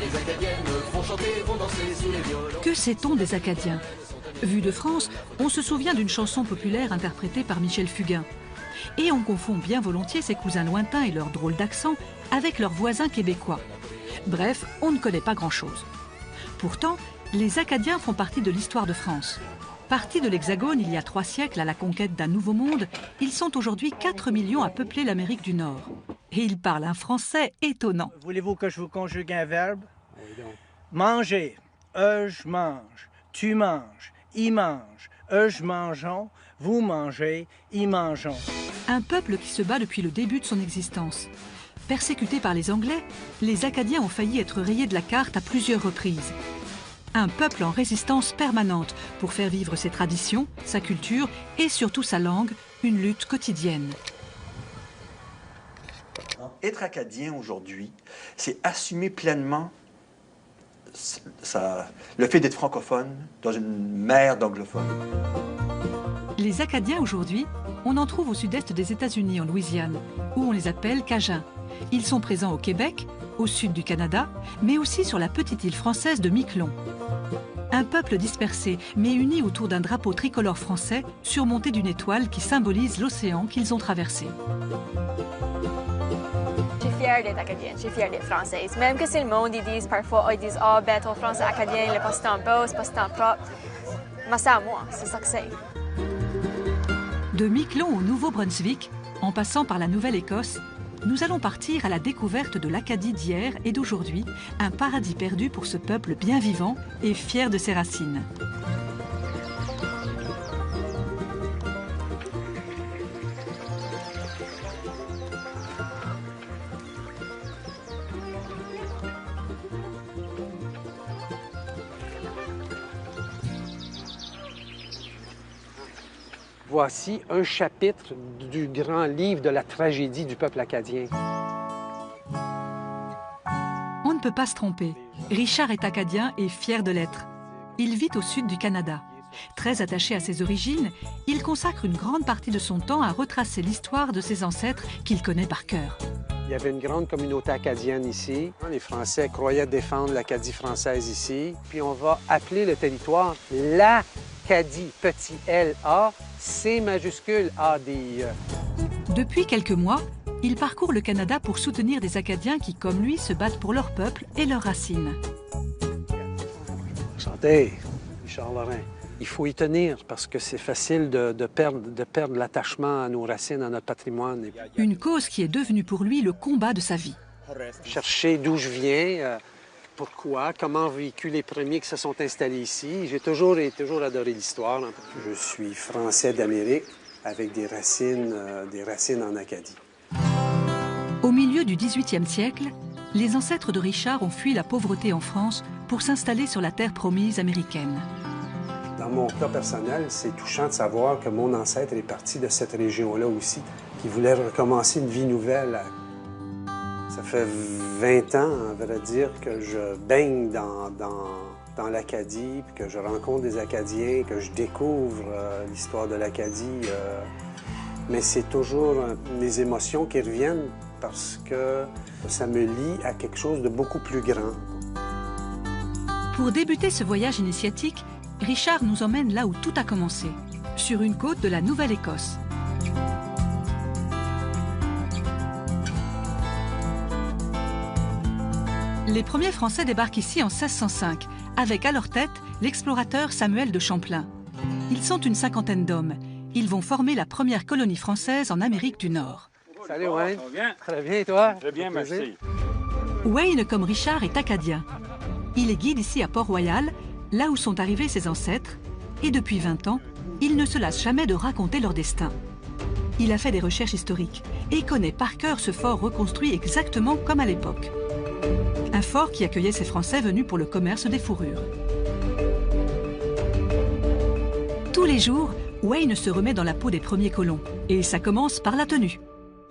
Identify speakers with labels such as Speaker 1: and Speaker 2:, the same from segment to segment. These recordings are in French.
Speaker 1: les Acadiennes vont chanter, vont danser sous les violons.
Speaker 2: Que sait-on des Acadiens? Vu de France, on se souvient d'une chanson populaire interprétée par Michel Fugain. Et on confond bien volontiers ses cousins lointains et leur drôle d'accent avec leurs voisins québécois. Bref, on ne connaît pas grand-chose. Pourtant, les Acadiens font partie de l'histoire de France. Partis de l'Hexagone il y a 3 siècles à la conquête d'un nouveau monde, ils sont aujourd'hui 4 millions à peupler l'Amérique du Nord. Et ils parlent un français étonnant.
Speaker 3: Voulez-vous que je vous conjugue un verbe? Manger. Je mange. Tu manges. Il mange. Je mangeons. Vous mangez. Ils mangeons.
Speaker 2: Un peuple qui se bat depuis le début de son existence. Persécutés par les Anglais, les Acadiens ont failli être rayés de la carte à plusieurs reprises. Un peuple en résistance permanente pour faire vivre ses traditions, sa culture et surtout sa langue, une lutte quotidienne.
Speaker 4: Être acadien aujourd'hui, c'est assumer pleinement le fait d'être francophone dans une mer d'anglophones.
Speaker 2: Les Acadiens aujourd'hui, on en trouve au sud-est des États-Unis, en Louisiane, où on les appelle Cajuns. Ils sont présents au Québec, au sud du Canada, mais aussi sur la petite île française de Miquelon. Un peuple dispersé, mais uni autour d'un drapeau tricolore français, surmonté d'une étoile qui symbolise l'océan qu'ils ont traversé.
Speaker 5: Je suis fière d'être acadienne, je suis fière d'être française. Même que c'est le monde, ils disent parfois, ils disent « Ah, ben, ton français acadien, il n'est pas si tant beau, c'est pas si tant propre. » Mais c'est à moi, c'est ça que c'est.
Speaker 2: De Miquelon au Nouveau-Brunswick, en passant par la Nouvelle-Écosse, nous allons partir à la découverte de l'Acadie d'hier et d'aujourd'hui, un paradis perdu pour ce peuple bien vivant et fier de ses racines.
Speaker 6: Voici un chapitre du grand livre de la tragédie du peuple acadien.
Speaker 2: On ne peut pas se tromper. Richard est acadien et fier de l'être. Il vit au sud du Canada. Très attaché à ses origines, il consacre une grande partie de son temps à retracer l'histoire de ses ancêtres qu'il connaît par cœur.
Speaker 6: Il y avait une grande communauté acadienne ici. Les Français croyaient défendre l'Acadie française ici. Puis on va appeler le territoire l'Acadie, petit L-A, C majuscule A-D-I-E.
Speaker 2: Depuis quelques mois, il parcourt le Canada pour soutenir des Acadiens qui, comme lui, se battent pour leur peuple et leurs racines.
Speaker 6: Santé, Richard Lorrain. Il faut y tenir parce que c'est facile de perdre l'attachement à nos racines, à notre patrimoine.
Speaker 2: Une cause qui est devenue pour lui le combat de sa vie.
Speaker 6: Chercher d'où je viens, pourquoi, comment ont vécu les premiers qui se sont installés ici. J'ai toujours adoré l'histoire. Je suis français d'Amérique avec des racines en Acadie.
Speaker 2: Au milieu du XVIIIe siècle, les ancêtres de Richard ont fui la pauvreté en France pour s'installer sur la terre promise américaine.
Speaker 6: Dans mon cas personnel, c'est touchant de savoir que mon ancêtre est parti de cette région-là aussi, qui voulait recommencer une vie nouvelle. Ça fait 20 ans, à vrai dire, que je baigne dans l'Acadie, puis que je rencontre des Acadiens, que je découvre l'histoire de l'Acadie. Mais c'est toujours des émotions qui reviennent parce que ça me lie à quelque chose de beaucoup plus grand.
Speaker 2: Pour débuter ce voyage initiatique, Richard nous emmène là où tout a commencé, sur une côte de la Nouvelle-Écosse. Les premiers Français débarquent ici en 1605, avec à leur tête l'explorateur Samuel de Champlain. Ils sont une cinquantaine d'hommes. Ils vont former la première colonie française en Amérique du Nord.
Speaker 6: Salut Wayne. Ça va bien? Très bien, et toi?
Speaker 7: Très bien, merci.
Speaker 2: Wayne, comme Richard, est acadien. Il est guide ici à Port-Royal, là où sont arrivés ses ancêtres, et depuis 20 ans, il ne se lasse jamais de raconter leur destin. Il a fait des recherches historiques et connaît par cœur ce fort reconstruit exactement comme à l'époque. Un fort qui accueillait ces Français venus pour le commerce des fourrures. Tous les jours, Wayne se remet dans la peau des premiers colons, et ça commence par la tenue.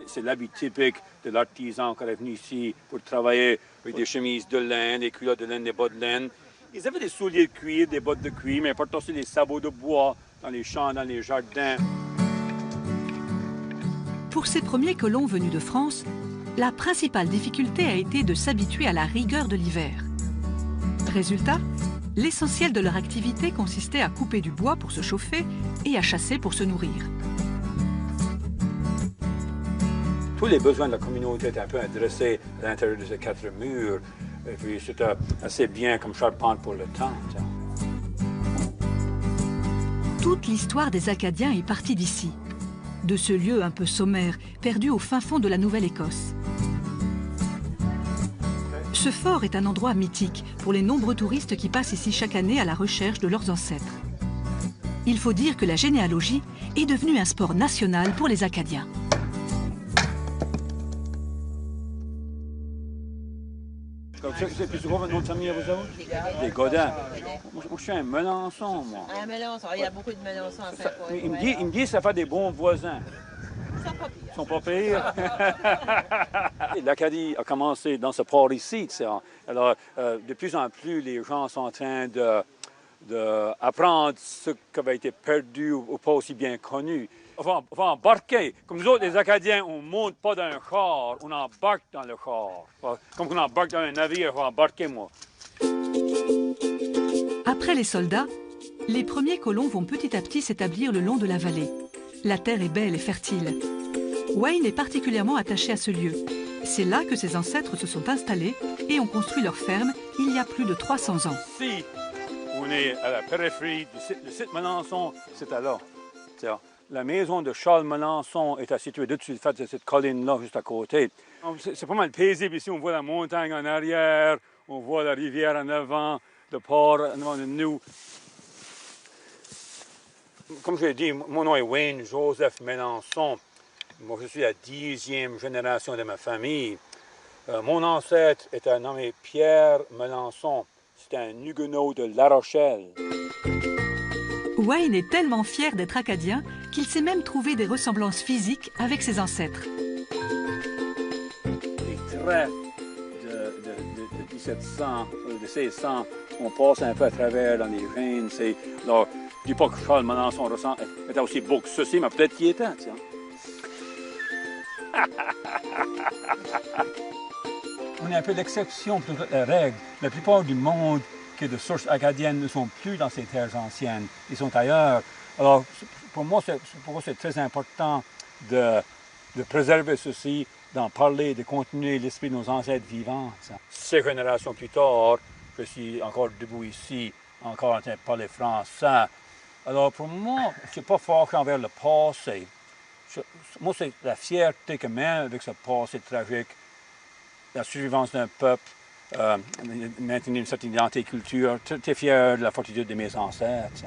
Speaker 7: C'est l'habit typique de l'artisan qui est venu ici pour travailler avec des chemises de laine, des culottes de laine, des bas de laine. Ils avaient des souliers de cuir, des bottes de cuir, mais portaient aussi des sabots de bois dans les champs, dans les jardins.
Speaker 2: Pour ces premiers colons venus de France, la principale difficulté a été de s'habituer à la rigueur de l'hiver. Résultat, l'essentiel de leur activité consistait à couper du bois pour se chauffer et à chasser pour se nourrir.
Speaker 7: Tous les besoins de la communauté étaient un peu adressés à l'intérieur de ces 4 murs. Et puis c'était assez bien comme charpente pour le temps.
Speaker 2: Toute l'histoire des Acadiens est partie d'ici, de ce lieu un peu sommaire, perdu au fin fond de la Nouvelle-Écosse. Ce fort est un endroit mythique pour les nombreux touristes qui passent ici chaque année à la recherche de leurs ancêtres. Il faut dire que la généalogie est devenue un sport national pour les Acadiens.
Speaker 7: C'est quoi votre nom de famille à vous autres? Les Godin. Moi, je suis un Melançon, moi.
Speaker 8: Un Melançon, il y a beaucoup de Melançons à Saint-Paul.
Speaker 7: Il me dit que ça fait des bons voisins. Ils sont pas pires. L'Acadie a commencé dans ce port ici. Alors, de plus en plus, les gens sont en train d'apprendre ce qui avait été perdu ou pas aussi bien connu. On va embarquer. Comme nous autres, les Acadiens, on ne monte pas dans un char, on embarque dans le char. Comme on embarque dans un navire, on va embarquer, moi.
Speaker 2: Après les soldats, les premiers colons vont petit à petit s'établir le long de la vallée. La terre est belle et fertile. Wayne est particulièrement attaché à ce lieu. C'est là que ses ancêtres se sont installés et ont construit leur ferme il y a plus de 300 ans.
Speaker 7: Si on est à la périphérie du site Melançon, c'est à là. La maison de Charles Melançon est située dessus de cette colline-là, juste à côté. C'est pas mal paisible ici. On voit la montagne en arrière, on voit la rivière en avant, le port en avant de nous. Comme je l'ai dit, mon nom est Wayne Joseph Melançon. Moi, je suis la 10e génération de ma famille. Mon ancêtre était nommé Pierre Melançon. C'était un huguenot de La Rochelle.
Speaker 2: Wayne est tellement fier d'être acadien qu'il s'est même trouvé des ressemblances physiques avec ses ancêtres.
Speaker 7: Les traits de 1700, de 1600, on passe un peu à travers dans les veines. Alors, je ne dis pas que Charles Melançon était aussi beau que ceci, mais peut-être qu'il était. Tiens. On est un peu l'exception pour la règle. La plupart du monde qui est de sources acadiennes ne sont plus dans ces terres anciennes. Ils sont ailleurs. Alors, pour moi, c'est très important de préserver ceci, d'en parler, de continuer l'esprit de nos ancêtres vivants. 6 générations plus tard, je suis encore debout ici, encore en train de parler français. Alors, pour moi, je ne suis pas fort envers le passé. Moi, c'est la fierté que même avec ce passé tragique, la survivance d'un peuple, maintenir une certaine identité culture, très fier de la fortitude de mes ancêtres.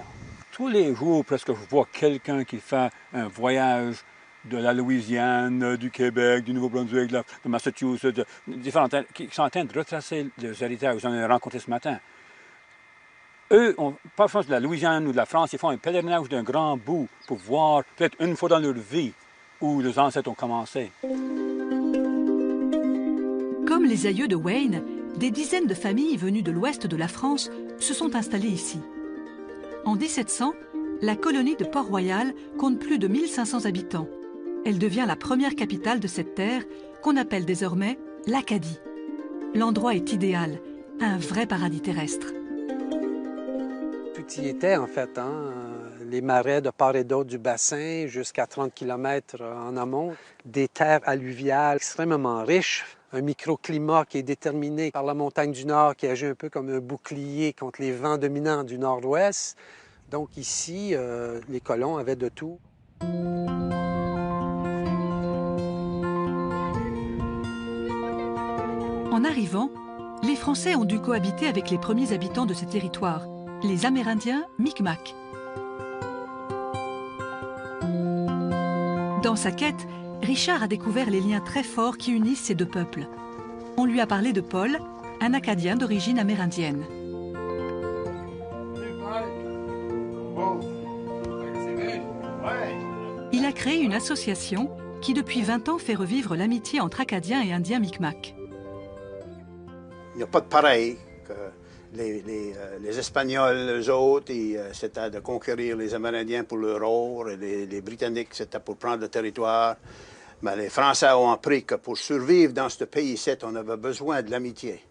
Speaker 7: Tous les jours, presque, je vois quelqu'un qui fait un voyage de la Louisiane, du Québec, du Nouveau-Brunswick, de Massachusetts, qui sont en train de retracer leurs héritages. J'en ai rencontré ce matin. Eux, pas France de la Louisiane ou de la France, ils font un pèlerinage d'un grand bout pour voir, peut-être une fois dans leur vie, où leurs ancêtres ont commencé.
Speaker 2: Comme les aïeux de Wayne, des dizaines de familles venues de l'ouest de la France se sont installées ici. En 1700, la colonie de Port-Royal compte plus de 1500 habitants. Elle devient la première capitale de cette terre qu'on appelle désormais l'Acadie. L'endroit est idéal, un vrai paradis terrestre.
Speaker 6: Tout y était, en fait. Les marais de part et d'autre du bassin, jusqu'à 30 km en amont. Des terres alluviales extrêmement riches. Un microclimat qui est déterminé par la montagne du Nord, qui agit un peu comme un bouclier contre les vents dominants du nord-ouest. Donc ici, les colons avaient de tout.
Speaker 2: En arrivant, les Français ont dû cohabiter avec les premiers habitants de ces territoires, les Amérindiens Micmac. Dans sa quête, Richard a découvert les liens très forts qui unissent ces deux peuples. On lui a parlé de Paul, un Acadien d'origine amérindienne. Il a créé une association qui, depuis 20 ans, fait revivre l'amitié entre Acadiens et Indiens Micmac.
Speaker 9: Il n'y a pas de pareil que les Espagnols, eux autres, c'était de conquérir les Amérindiens pour leur or, et les Britanniques, c'était pour prendre le territoire. Mais les Français ont appris que pour survivre dans ce pays-ci, on avait besoin de l'amitié.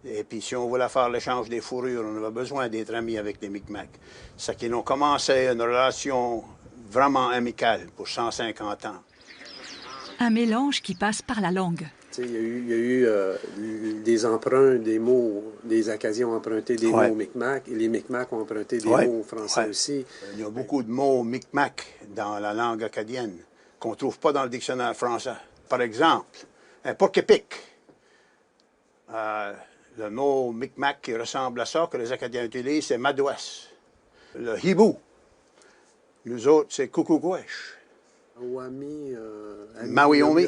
Speaker 9: Et puis, si on voulait faire l'échange des fourrures, on avait besoin d'être amis avec les Micmacs. C'est qu'ils ont commencé une relation vraiment amicale pour 150 ans.
Speaker 2: Un mélange qui passe par la langue.
Speaker 6: Il y a eu des emprunts, des mots, des Acadiens ont emprunté des mots Micmac, et les Micmacs ont emprunté des mots français aussi.
Speaker 9: Il y a beaucoup de mots Micmac dans la langue acadienne qu'on ne trouve pas dans le dictionnaire français. Par exemple, un porc-épic. Le mot Micmac qui ressemble à ça, que les Acadiens utilisent, c'est madouas. Le hibou. Nous autres, c'est coucou-gouèche. Mawiomi.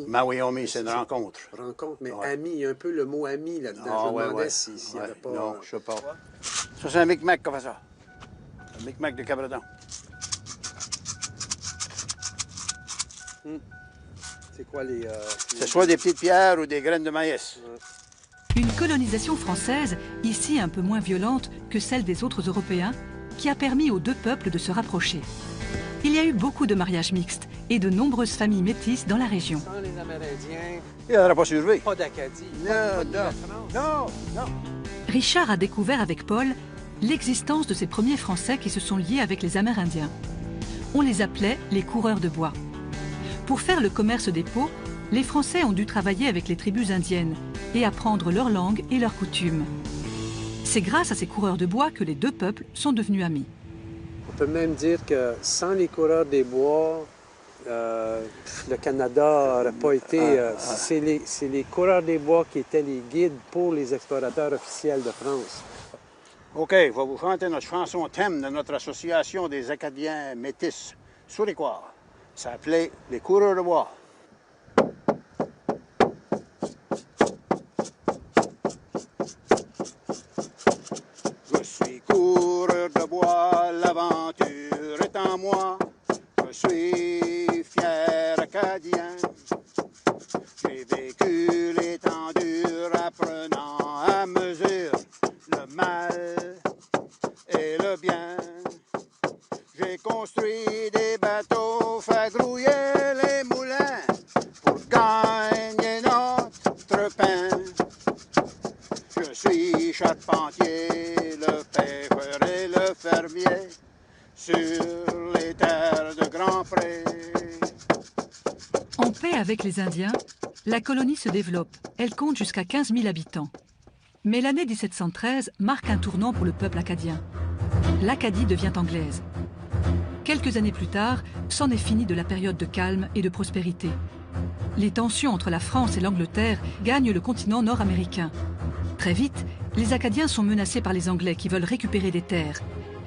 Speaker 9: Mawiomi, c'est une rencontre.
Speaker 6: Rencontre, mais ami, il y a un peu le mot ami là-dedans. Je me demandais s'il n'y avait pas...
Speaker 9: Non, je ne sais pas. Ça, c'est un Micmac qui fait ça. Un Micmac de Cabredon.
Speaker 6: C'est quoi les...
Speaker 9: C'est soit des petites pierres ou des graines de maïs.
Speaker 2: Une colonisation française, ici un peu moins violente que celle des autres Européens, qui a permis aux deux peuples de se rapprocher. Il y a eu beaucoup de mariages mixtes et de nombreuses familles métisses dans la région.
Speaker 6: Sans les Amérindiens,
Speaker 9: il n'aurait pas survécu.
Speaker 6: pas d'Acadie,
Speaker 9: Non.
Speaker 2: Richard a découvert avec Paul l'existence de ces premiers Français qui se sont liés avec les Amérindiens. On les appelait les coureurs de bois. Pour faire le commerce des peaux, les Français ont dû travailler avec les tribus indiennes et apprendre leur langue et leurs coutumes. C'est grâce à ces coureurs de bois que les deux peuples sont devenus amis.
Speaker 6: On peut même dire que sans les coureurs des bois, le Canada n'aurait pas été... c'est les coureurs des bois qui étaient les guides pour les explorateurs officiels de France.
Speaker 9: OK, je vais vous chanter notre chanson thème de notre association des Acadiens métis souriquois. Ça s'appelait Les coureurs de bois. Je suis coureur de bois, l'aventure est en moi. Je suis fier Acadien. J'ai vécu les temps durs, apprenant à mesure le mal et le bien. J'ai construit des bateaux, fait grouiller les moulins pour gagner notre pain. Je suis charpentier, le pêcheur et le fermier sur les terres de Grand Pré.
Speaker 2: En paix avec les Indiens, la colonie se développe. Elle compte jusqu'à 15 000 habitants. Mais l'année 1713 marque un tournant pour le peuple acadien. L'Acadie devient anglaise. Quelques années plus tard, c'en est fini de la période de calme et de prospérité. Les tensions entre la France et l'Angleterre gagnent le continent nord-américain. Très vite, les Acadiens sont menacés par les Anglais qui veulent récupérer des terres.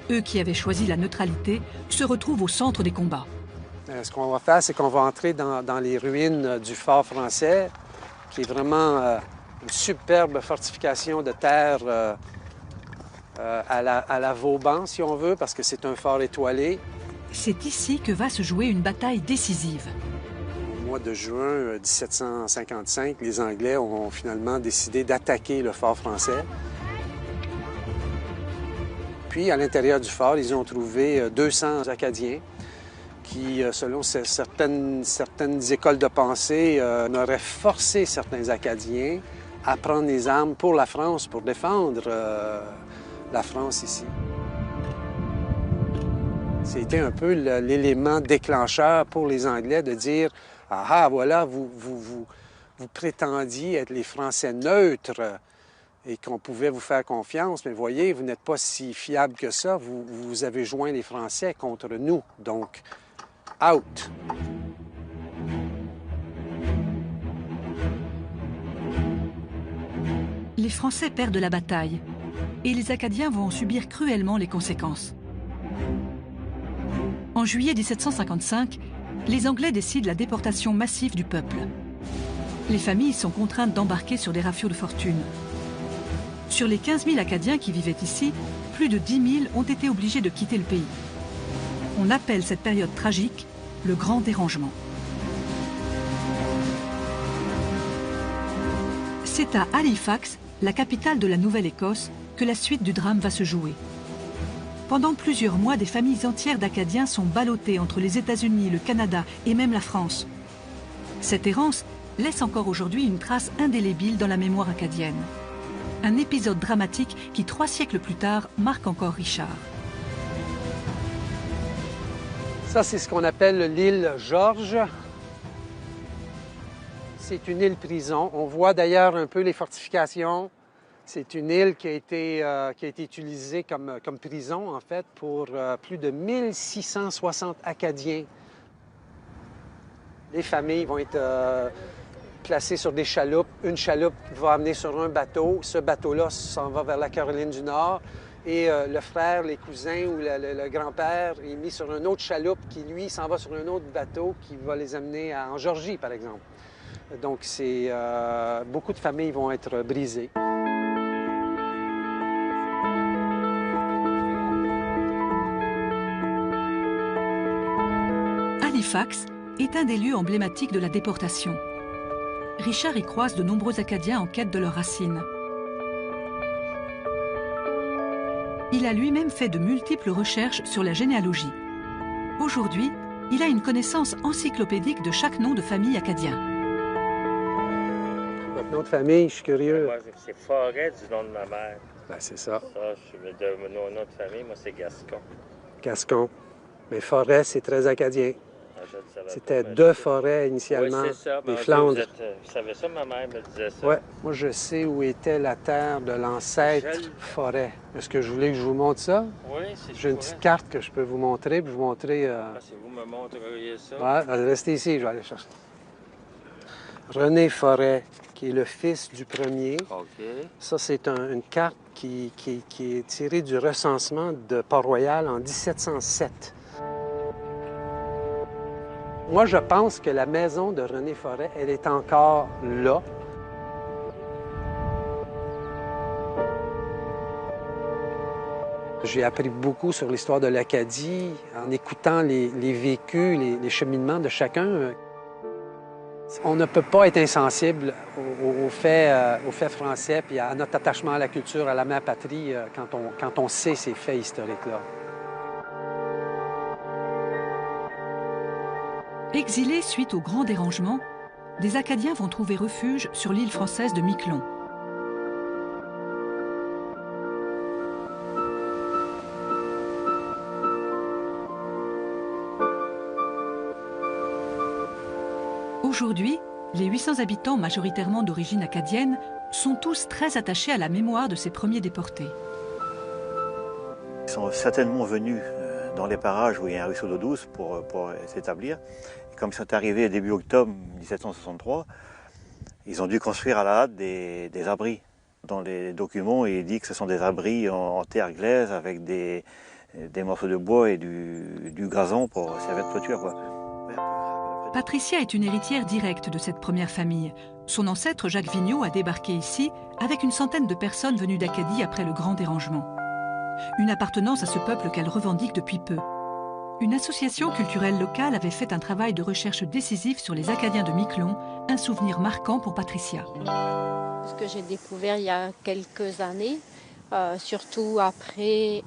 Speaker 2: Eux qui avaient choisi la neutralité se retrouvent au centre des combats.
Speaker 6: Ce qu'on va faire, c'est qu'on va entrer dans les ruines du fort français, qui est vraiment une superbe fortification de terre à la Vauban, si on veut, parce que c'est un fort étoilé.
Speaker 2: C'est ici que va se jouer une bataille décisive.
Speaker 6: Au mois de juin 1755, les Anglais ont finalement décidé d'attaquer le fort français. Puis, à l'intérieur du fort, ils ont trouvé 200 Acadiens qui, selon certaines écoles de pensée, auraient forcé certains Acadiens à prendre les armes pour la France, pour défendre la France ici. C'était un peu l'élément déclencheur pour les Anglais de dire « Ah, voilà, vous prétendiez être les Français neutres et qu'on pouvait vous faire confiance, mais voyez, vous n'êtes pas si fiable que ça, vous avez joint les Français contre nous, donc out ».
Speaker 2: Les Français perdent la bataille et les Acadiens vont en subir cruellement les conséquences. En juillet 1755, les Anglais décident la déportation massive du peuple. Les familles sont contraintes d'embarquer sur des rafiaux de fortune. Sur les 15 000 Acadiens qui vivaient ici, plus de 10 000 ont été obligés de quitter le pays. On appelle cette période tragique le Grand Dérangement. C'est à Halifax, la capitale de la Nouvelle-Écosse, que la suite du drame va se jouer. Pendant plusieurs mois, des familles entières d'Acadiens sont ballottées entre les États-Unis, le Canada et même la France. Cette errance laisse encore aujourd'hui une trace indélébile dans la mémoire acadienne. Un épisode dramatique qui, 3 siècles plus tard, marque encore Richard.
Speaker 6: Ça, c'est ce qu'on appelle l'île Georges. C'est une île prison. On voit d'ailleurs un peu les fortifications. C'est une île qui a été utilisée comme prison, en fait, pour plus de 1660 Acadiens. Les familles vont être placées sur des chaloupes. Une chaloupe va amener sur un bateau. Ce bateau-là s'en va vers la Caroline du Nord. Et le frère, les cousins ou le grand-père est mis sur une autre chaloupe qui, lui, s'en va sur un autre bateau qui va les amener en Georgie, par exemple. Donc, beaucoup de familles vont être brisées.
Speaker 2: Halifax est un des lieux emblématiques de la déportation. Richard y croise de nombreux Acadiens en quête de leurs racines. Il a lui-même fait de multiples recherches sur la généalogie. Aujourd'hui, il a une connaissance encyclopédique de chaque nom de famille acadien.
Speaker 6: Votre nom de famille, je suis curieux.
Speaker 10: Moi, c'est Forêt du nom de ma mère.
Speaker 6: Ben, c'est ça.
Speaker 10: Mon nom de famille, moi, c'est Gascon.
Speaker 6: Gascon. Mais Forêt, c'est très acadien. C'était de Forêt initialement,
Speaker 10: oui, c'est ça.
Speaker 6: des Flandres.
Speaker 10: Vous savez ça, ma mère me disait ça.
Speaker 6: Oui, moi je sais où était la terre de l'ancêtre Forêt. Est-ce que je voulais que je vous montre ça?
Speaker 10: Oui, c'est
Speaker 6: J'ai une petite carte que je peux vous montrer, puis vous montrer...
Speaker 10: Si vous me montreriez ça.
Speaker 6: Oui, restez ici, je vais aller chercher. René Forêt, qui est le fils du premier.
Speaker 10: OK.
Speaker 6: Ça, c'est une carte qui est tirée du recensement de Port-Royal en 1707. Moi, je pense que la maison de René Forêt, elle est encore là. J'ai appris beaucoup sur l'histoire de l'Acadie en écoutant les vécus, les cheminements de chacun. On ne peut pas être insensible aux faits français puis à notre attachement à la culture, à la mère patrie, quand on sait ces faits historiques-là.
Speaker 2: Exilés suite au grand dérangement, des Acadiens vont trouver refuge sur l'île française de Miquelon. Aujourd'hui, les 800 habitants majoritairement d'origine acadienne sont tous très attachés à la mémoire de ces premiers déportés.
Speaker 11: Ils sont certainement venus dans les parages où il y a un ruisseau d'eau douce pour s'établir. Et comme ils sont arrivés début octobre 1763, ils ont dû construire à la hâte des abris. Dans les documents, il dit que ce sont des abris en terre glaise avec des morceaux de bois et du gazon pour servir de toiture, quoi.
Speaker 2: Patricia est une héritière directe de cette première famille. Son ancêtre Jacques Vigneault a débarqué ici avec une centaine de personnes venues d'Acadie après le grand dérangement. Une appartenance à ce peuple qu'elle revendique depuis peu. Une association culturelle locale avait fait un travail de recherche décisif sur les Acadiens de Miquelon, un souvenir marquant pour Patricia.
Speaker 12: Ce que j'ai découvert il y a quelques années, surtout après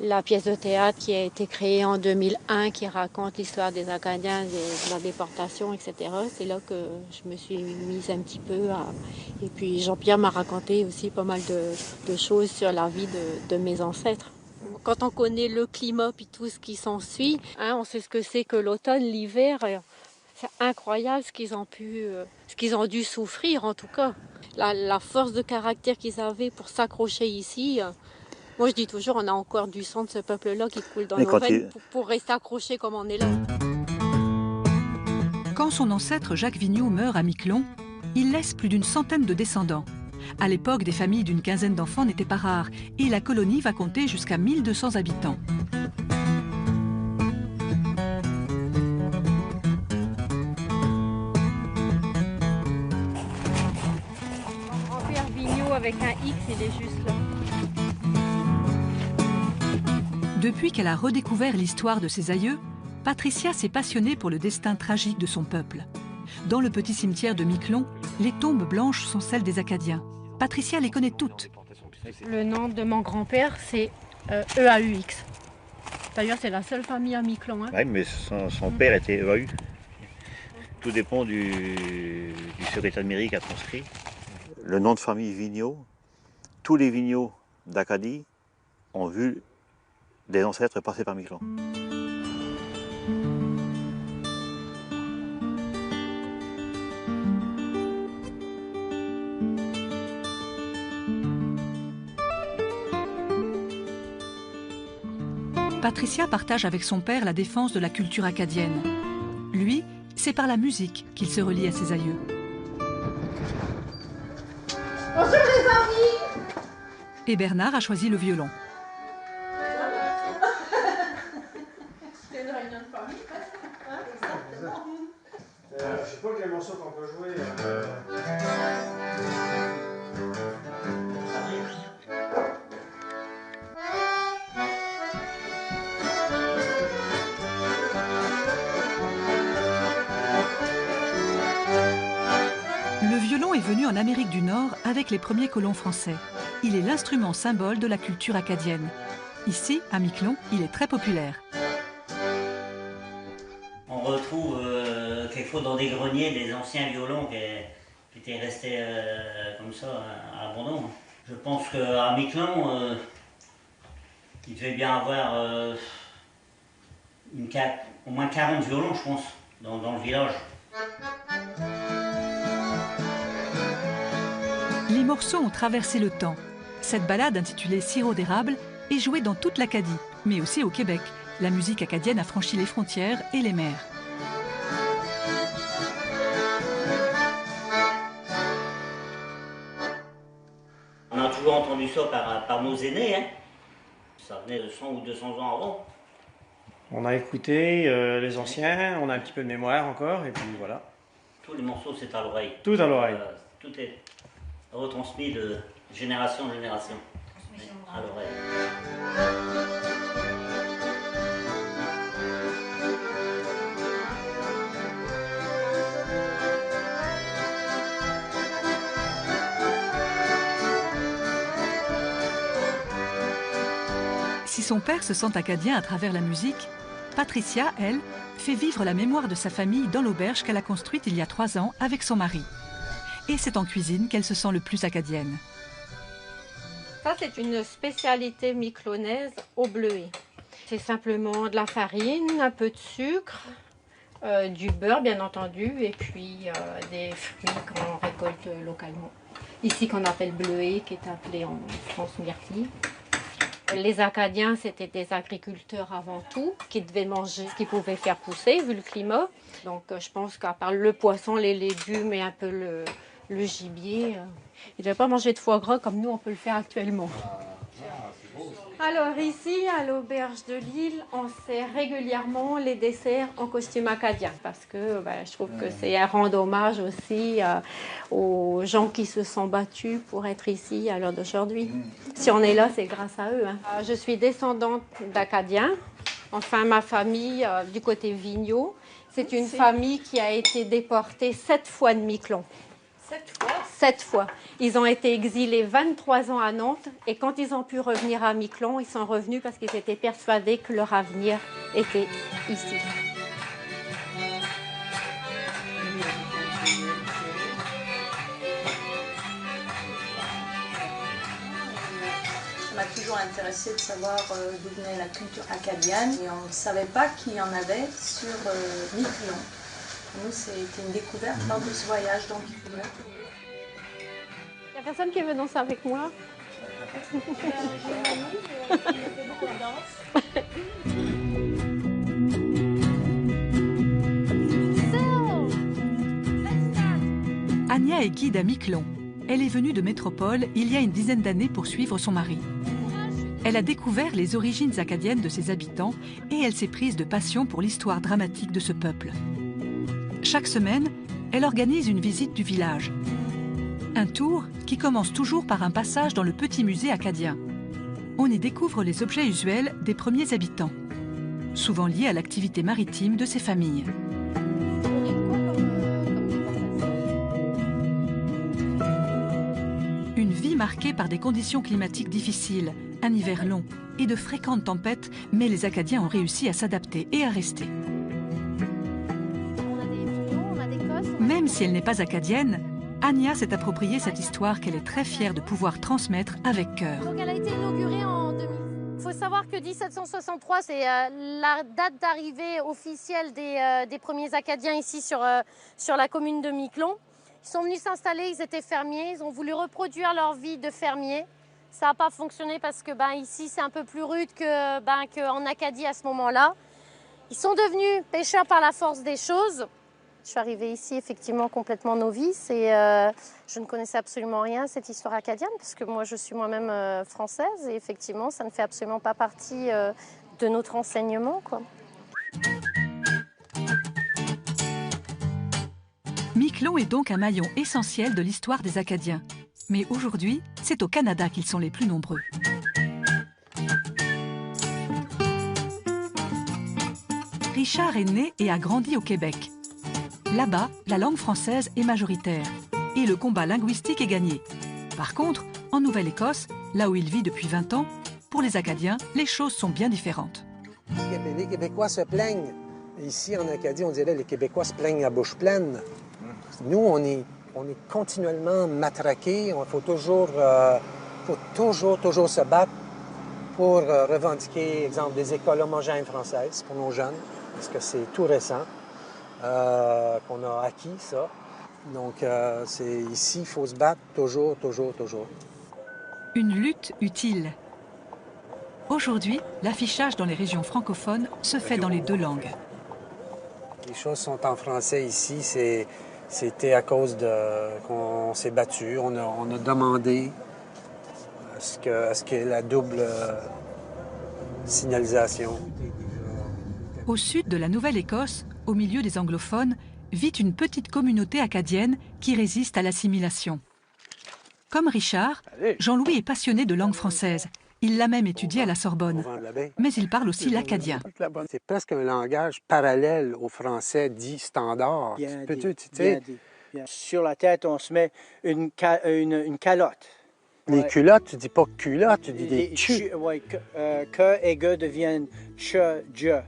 Speaker 12: la pièce de théâtre qui a été créée en 2001, qui raconte l'histoire des Acadiens, de la déportation, etc. C'est là que je me suis mise un petit peu à... Et puis Jean-Pierre m'a raconté aussi pas mal de choses sur la vie de mes ancêtres. Quand on connaît le climat puis tout ce qui s'ensuit, on sait ce que c'est que l'automne, l'hiver. C'est incroyable ce qu'ils ont dû souffrir en tout cas. La force de caractère qu'ils avaient pour s'accrocher ici. Moi, je dis toujours, on a encore du sang de ce peuple-là qui coule dans nos veines pour rester accroché comme on est là.
Speaker 2: Quand son ancêtre Jacques Vigneault meurt à Miquelon, il laisse plus d'une centaine de descendants. À l'époque, des familles d'une quinzaine d'enfants n'étaient pas rares et la colonie va compter jusqu'à 1200 habitants.
Speaker 12: Grand-père Vigneault avec un X, il est juste là.
Speaker 2: Depuis qu'elle a redécouvert l'histoire de ses aïeux, Patricia s'est passionnée pour le destin tragique de son peuple. Dans le petit cimetière de Miquelon, les tombes blanches sont celles des Acadiens. Patricia les connaît toutes.
Speaker 12: Le nom de mon grand-père, c'est EAUX. D'ailleurs, c'est la seule famille à Miquelon.
Speaker 11: Oui, mais son père était EAU. Tout dépend du secrétaire de mairie qui a transcrit. le nom de famille Vigneault, tous les Vigneault d'Acadie ont vu des ancêtres passer par Miquelon.
Speaker 2: Patricia partage avec son père la défense de la culture acadienne. Lui, c'est par la musique qu'il se relie à ses aïeux.
Speaker 13: Bonjour les amis!
Speaker 2: Et Bernard a choisi le violon.
Speaker 13: C'est une réunion de famille, hein? Exactement.
Speaker 6: Je sais pas quel morceau qu'on peut jouer.
Speaker 2: Le violon est venu en Amérique du Nord avec les premiers colons français. Il est l'instrument symbole de la culture acadienne. Ici, à Miquelon, il est très populaire.
Speaker 14: On retrouve quelquefois dans des greniers des anciens violons qui étaient restés comme ça à l'abandon. Je pense qu'à Miquelon, il devait bien avoir au moins 40 violons, je pense, dans le village.
Speaker 2: Les morceaux ont traversé le temps. Cette ballade intitulée Sirop d'érable est jouée dans toute l'Acadie, mais aussi au Québec. La musique acadienne a franchi les frontières et les mers.
Speaker 14: On a toujours entendu ça par nos aînés, hein. Ça venait de 100 ou 200 ans avant.
Speaker 15: On a écouté les anciens, on a un petit peu de mémoire encore, et puis voilà.
Speaker 14: Tous les morceaux, c'est à l'oreille.
Speaker 15: Tout à l'oreille.
Speaker 14: Tout est retransmis de génération en génération. À l'oreille.
Speaker 2: Si son père se sent acadien à travers la musique, Patricia, elle, fait vivre la mémoire de sa famille dans l'auberge qu'elle a construite il y a 3 ans avec son mari. Et c'est en cuisine qu'elle se sent le plus acadienne.
Speaker 12: Ça, c'est une spécialité miquelonaise au bleuet. C'est simplement de la farine, un peu de sucre, du beurre bien entendu, et puis des fruits qu'on récolte localement. Ici qu'on appelle bleuet, qui est appelé en France myrtille. Les Acadiens, c'était des agriculteurs avant tout, qui devaient manger ce qu'ils pouvaient faire pousser, vu le climat. Donc je pense qu'à part le poisson, les légumes et un peu le gibier, ils ne devaient pas manger de foie gras comme nous, on peut le faire actuellement. Alors ici, à l'auberge de Lille, on sert régulièrement les desserts en costume acadien parce que je trouve que c'est un rendre hommage aussi aux gens qui se sont battus pour être ici à l'heure d'aujourd'hui. Si on est là, c'est grâce à eux. Hein. Je suis descendante d'Acadiens, enfin ma famille du côté Vigneault. C'est une famille qui a été déportée 7 fois de Miquelon.
Speaker 13: 7 fois?
Speaker 12: 7 fois. Ils ont été exilés 23 ans à Nantes et quand ils ont pu revenir à Miquelon, ils sont revenus parce qu'ils étaient persuadés que leur avenir était ici.
Speaker 8: Ça m'a toujours intéressé de savoir d'où venait la culture acadienne et on ne savait pas qu'il y en avait sur Miquelon. Nous, c'était une découverte lors de ce voyage dans Miquelon.
Speaker 12: Il n'y a personne qui veut danser avec moi?
Speaker 2: Anya est guide à Miquelon. Elle est venue de métropole il y a une dizaine d'années pour suivre son mari. Elle a découvert les origines acadiennes de ses habitants et elle s'est prise de passion pour l'histoire dramatique de ce peuple. Chaque semaine, elle organise une visite du village. Un tour qui commence toujours par un passage dans le petit musée acadien. On y découvre les objets usuels des premiers habitants, souvent liés à l'activité maritime de ces familles. Une vie marquée par des conditions climatiques difficiles, un hiver long et de fréquentes tempêtes, mais les Acadiens ont réussi à s'adapter et à rester. Même si elle n'est pas acadienne, Anya s'est approprié cette histoire qu'elle est très fière de pouvoir transmettre avec cœur.
Speaker 16: Donc elle a été inaugurée en 2000. Il faut savoir que 1763, c'est la date d'arrivée officielle des premiers Acadiens ici sur la commune de Miquelon. Ils sont venus s'installer, ils étaient fermiers, ils ont voulu reproduire leur vie de fermiers. Ça n'a pas fonctionné parce que ici c'est un peu plus rude qu'en Acadie à ce moment-là. Ils sont devenus pêcheurs par la force des choses. Je suis arrivée ici effectivement complètement novice et je ne connaissais absolument rien à cette histoire acadienne parce que moi je suis moi-même française et effectivement ça ne fait absolument pas partie de notre enseignement, quoi.
Speaker 2: Miquelon est donc un maillon essentiel de l'histoire des Acadiens. Mais aujourd'hui, c'est au Canada qu'ils sont les plus nombreux. Richard est né et a grandi au Québec. Là-bas, la langue française est majoritaire et le combat linguistique est gagné. Par contre, en Nouvelle-Écosse, là où il vit depuis 20 ans, pour les Acadiens, les choses sont bien différentes.
Speaker 6: Les Québécois se plaignent. Ici, en Acadie, on dirait les Québécois se plaignent à bouche pleine. Nous, on est continuellement matraqués. Il faut toujours se battre pour revendiquer, exemple, des écoles homogènes françaises pour nos jeunes, parce que c'est tout récent qu'on a acquis ça. Donc, ici, il faut se battre toujours.
Speaker 2: Une lutte utile. Aujourd'hui, l'affichage dans les régions francophones se fait dans les deux langues.
Speaker 6: Les choses sont en français ici, c'était à cause qu'on s'est battu, on a demandé à ce qu'il y ait la double signalisation.
Speaker 2: Au sud de la Nouvelle-Écosse, au milieu des anglophones, vit une petite communauté acadienne qui résiste à l'assimilation. Comme Richard, Jean-Louis est passionné de langue française. Il l'a même étudié à la Sorbonne. Mais il parle aussi l'acadien.
Speaker 6: C'est presque un langage parallèle au français dit standard.
Speaker 3: Bien dit. Sur la tête, on se met une calotte.
Speaker 6: Les culottes, tu dis pas culotte, tu dis des tu.
Speaker 3: Oui, que et ge deviennent che, je.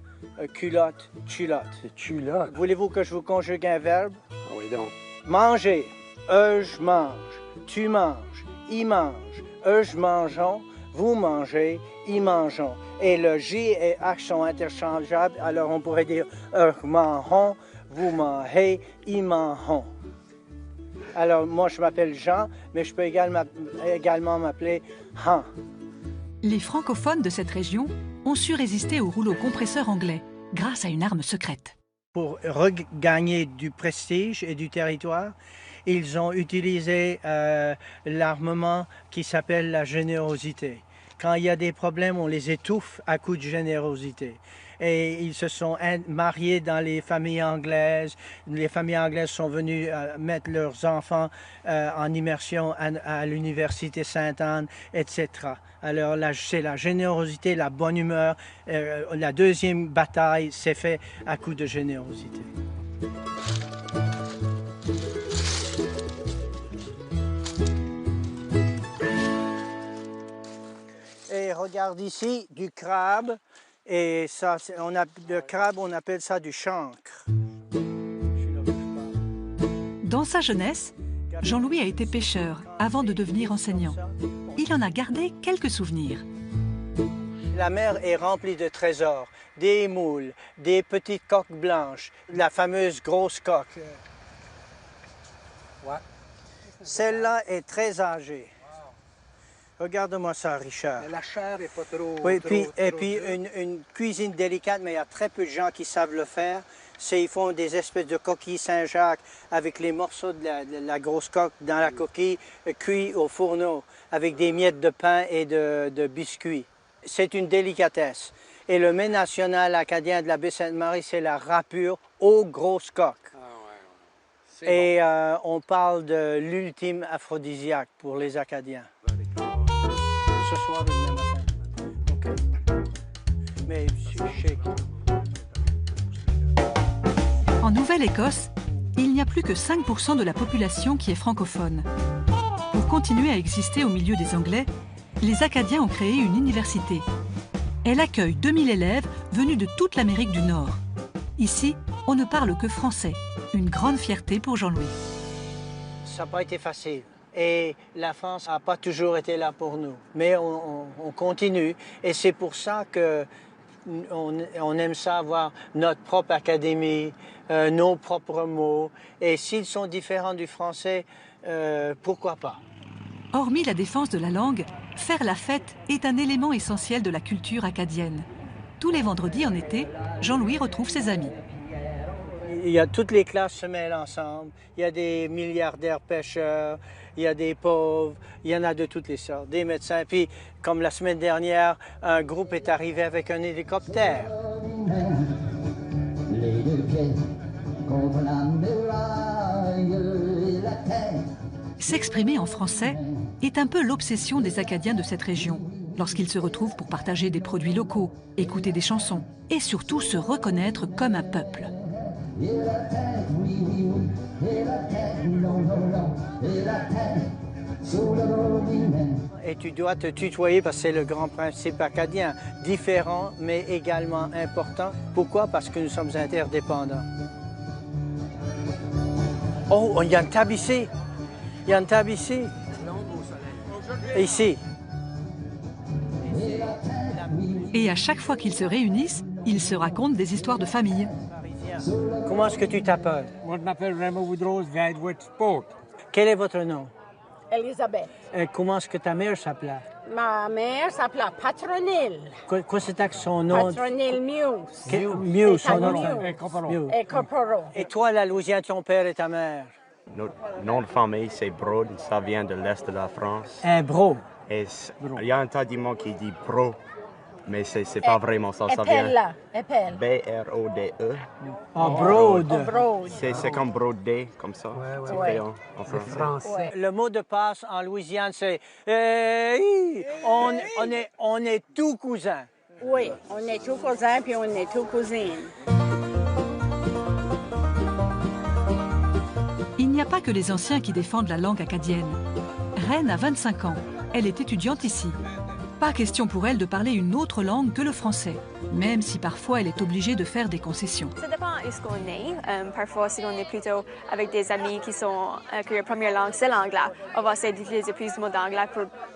Speaker 3: Culotte, culotte.
Speaker 6: C'est culotte.
Speaker 3: Voulez-vous que je vous conjugue un verbe?
Speaker 6: Oui, donc.
Speaker 3: Manger. Je mange. Tu manges. Il mange. Je mangeons. Vous mangez, ils mangeons. Et le J et H sont interchangeables, alors on pourrait dire mangeons, vous mangez, ils mangent. Alors moi je m'appelle Jean, mais je peux également m'appeler Han.
Speaker 2: Les francophones de cette région ont su résister au rouleau compresseur anglais grâce à une arme secrète.
Speaker 3: Pour regagner du prestige et du territoire, ils ont utilisé l'armement qui s'appelle la générosité. Quand il y a des problèmes, on les étouffe à coup de générosité. Et ils se sont mariés dans les familles anglaises. Les familles anglaises sont venues mettre leurs enfants en immersion à l'université Sainte-Anne, etc. Alors c'est la générosité, la bonne humeur. La deuxième bataille s'est faite à coup de générosité. Et regarde ici, du crabe. Et ça, le crabe, on appelle ça du chancre.
Speaker 2: Dans sa jeunesse, Jean-Louis a été pêcheur avant de devenir enseignant. Il en a gardé quelques souvenirs.
Speaker 3: La mer est remplie de trésors, des moules, des petites coques blanches, la fameuse grosse coque. Ouais. Celle-là est très âgée. Regarde-moi ça, Richard.
Speaker 6: La chair n'est pas trop...
Speaker 3: Oui, puis une cuisine délicate, mais il y a très peu de gens qui savent le faire. Ils font des espèces de coquilles Saint-Jacques avec les morceaux de la grosse coque dans la coquille, cuits au fourneau, avec des miettes de pain et de biscuits. C'est une délicatesse. Et le mets national acadien de la baie Sainte-Marie, c'est la râpure aux grosses coques. Ah, ouais. Et bon. On parle de l'ultime aphrodisiaque pour les Acadiens. Ce soir, demain matin. OK. Mais je sais.
Speaker 2: En Nouvelle-Écosse, il n'y a plus que 5% de la population qui est francophone. Pour continuer à exister au milieu des Anglais, les Acadiens ont créé une université. Elle accueille 2000 élèves venus de toute l'Amérique du Nord. Ici, on ne parle que français. Une grande fierté pour Jean-Louis.
Speaker 3: ça n'a pas été facile. Et la France n'a pas toujours été là pour nous. Mais on continue. Et c'est pour ça qu'on aime ça avoir notre propre académie, nos propres mots. Et s'ils sont différents du français, pourquoi pas?
Speaker 2: Hormis la défense de la langue, faire la fête est un élément essentiel de la culture acadienne. Tous les vendredis en été, Jean-Louis retrouve ses amis.
Speaker 3: Il y a toutes les classes se mêlent ensemble. Il y a des milliardaires pêcheurs, il y a des pauvres, il y en a de toutes les sortes, des médecins. Puis, comme la semaine dernière, un groupe est arrivé avec un hélicoptère.
Speaker 17: Les deux pieds contre la muraille et la tête.
Speaker 2: S'exprimer en français est un peu l'obsession des Acadiens de cette région, lorsqu'ils se retrouvent pour partager des produits locaux, écouter des chansons et surtout se reconnaître comme un peuple.
Speaker 17: Et la tête, oui, oui, oui, et la tête, non, non, non, et la tête sur le robinet.
Speaker 3: Et tu dois te tutoyer parce que c'est le grand principe acadien, différent mais également important. Pourquoi? Parce que nous sommes interdépendants. Oh, il y a une table ici. Il y a une table ici. Ici.
Speaker 2: Et à chaque fois qu'ils se réunissent, ils se racontent des histoires de famille.
Speaker 3: Comment est-ce que tu t'appelles?
Speaker 18: Moi, je m'appelle Raymond Woodrose, je viens de Woodsport.
Speaker 3: Quel est votre nom?
Speaker 19: Elisabeth.
Speaker 3: Comment est-ce que ta mère s'appelait?
Speaker 19: Ma mère s'appelait Patronille.
Speaker 3: Quoi c'est son nom?
Speaker 19: Patronille Muse.
Speaker 3: Muse, son nom.
Speaker 19: Et Corporal.
Speaker 3: Et toi, la Louisiane, ton père et ta mère?
Speaker 20: Notre nom de famille, c'est Brode. Ça vient de l'Est de la France.
Speaker 3: Un bro.
Speaker 20: Et il y a un tas de monde qui dit Bro, mais c'est pas vraiment ça. Ça vient B-R-O-D-E.
Speaker 3: Oh, Brode.
Speaker 20: C'est comme Brodé, comme ça.
Speaker 3: Ouais.
Speaker 20: En français.
Speaker 3: Le mot de passe en Louisiane, c'est on est tous cousins.
Speaker 19: Oui, on est tous cousins puis on est tous cousines.
Speaker 2: Il n'y a pas que les anciens qui défendent la langue acadienne. Reine a 25 ans. Elle est étudiante ici. Pas question pour elle de parler une autre langue que le français, même si parfois elle est obligée de faire des concessions.
Speaker 5: Ça dépend où ce qu'on est. Parfois, si on est plutôt avec des amis que leur première langue, c'est l'anglais, on va essayer d'utiliser plus de mots d'anglais